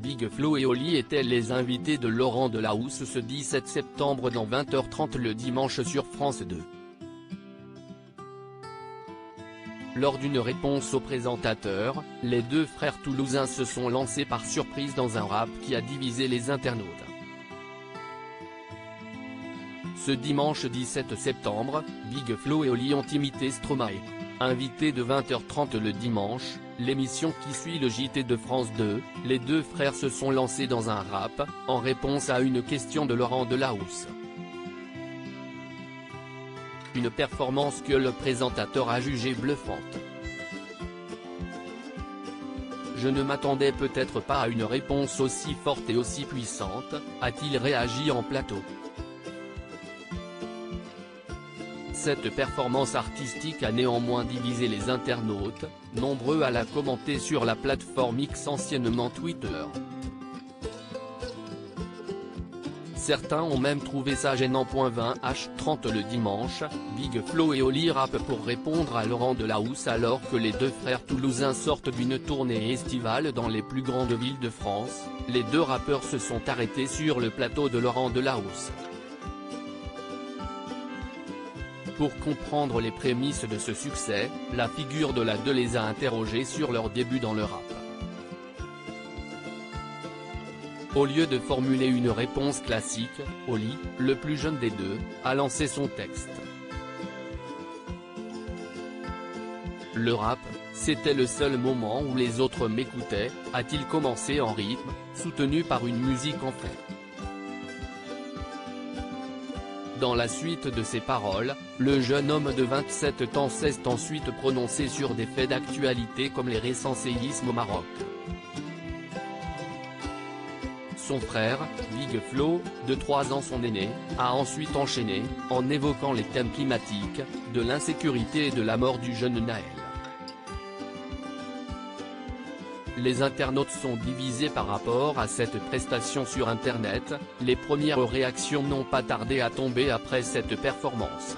Big Flo et Oli étaient les invités de Laurent Delahousse ce 17 septembre dans 20h30 le dimanche sur France 2. Lors d'une réponse au présentateur, les deux frères toulousains se sont lancés par surprise dans un rap qui a divisé les internautes. Ce dimanche 17 septembre, Big Flo et Oli ont imité Stromae. Invités de 20h30 le dimanche, l'émission qui suit le JT de France 2, les deux frères se sont lancés dans un rap, en réponse à une question de Laurent Delahousse. Une performance que le présentateur a jugée bluffante. Je ne m'attendais peut-être pas à une réponse aussi forte et aussi puissante, a-t-il réagi en plateau. Cette performance artistique a néanmoins divisé les internautes, nombreux à la commenter sur la plateforme X anciennement Twitter. Certains ont même trouvé ça gênant. 20h30 le dimanche, Big Flo et Oli rappent pour répondre à Laurent Delahousse alors que les deux frères toulousains sortent d'une tournée estivale dans les plus grandes villes de France. Les deux rappeurs se sont arrêtés sur le plateau de Laurent Delahousse. Pour comprendre les prémices de ce succès, la figure de la deux les a interrogés sur leur début dans le rap. Au lieu de formuler une réponse classique, Oli, le plus jeune des deux, a lancé son texte. Le rap, c'était le seul moment où les autres m'écoutaient, a-t-il commencé en rythme, soutenu par une musique en fait. Dans la suite de ses paroles, le jeune homme de 27 ans s'est ensuite prononcé sur des faits d'actualité comme les récents séismes au Maroc. Son frère, Big Flo, de 3 ans son aîné, a ensuite enchaîné, en évoquant les thèmes climatiques, de l'insécurité et de la mort du jeune Naël. Les internautes sont divisés par rapport à cette prestation sur Internet, les premières réactions n'ont pas tardé à tomber après cette performance.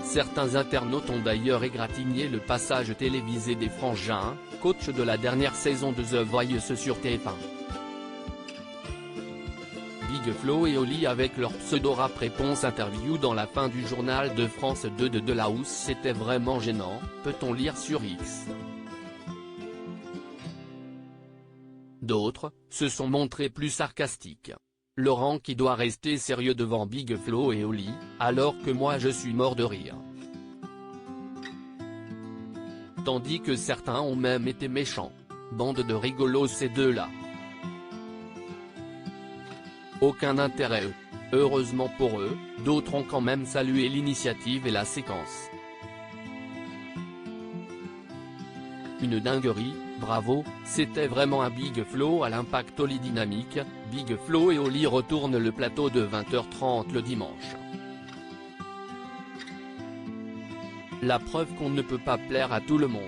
Certains internautes ont d'ailleurs égratigné le passage télévisé des Frangins, coach de la dernière saison de The Voice sur TF1. Big Flo et Oli avec leur pseudo-rap réponse interview dans la fin du journal de France 2 de Delahousse. C'était vraiment gênant, peut-on lire sur X. D'autres, se sont montrés plus sarcastiques. Laurent qui doit rester sérieux devant Big Flo et Oli, alors que moi je suis mort de rire. Tandis que certains ont même été méchants. Bande de rigolos ces deux-là. Aucun intérêt eux. Heureusement pour eux, d'autres ont quand même salué l'initiative et la séquence. Une dinguerie, bravo, c'était vraiment un Big Flo à l'impact. Oli dynamique, Big Flo et Oli retournent le plateau de 20h30 le dimanche. La preuve qu'on ne peut pas plaire à tout le monde.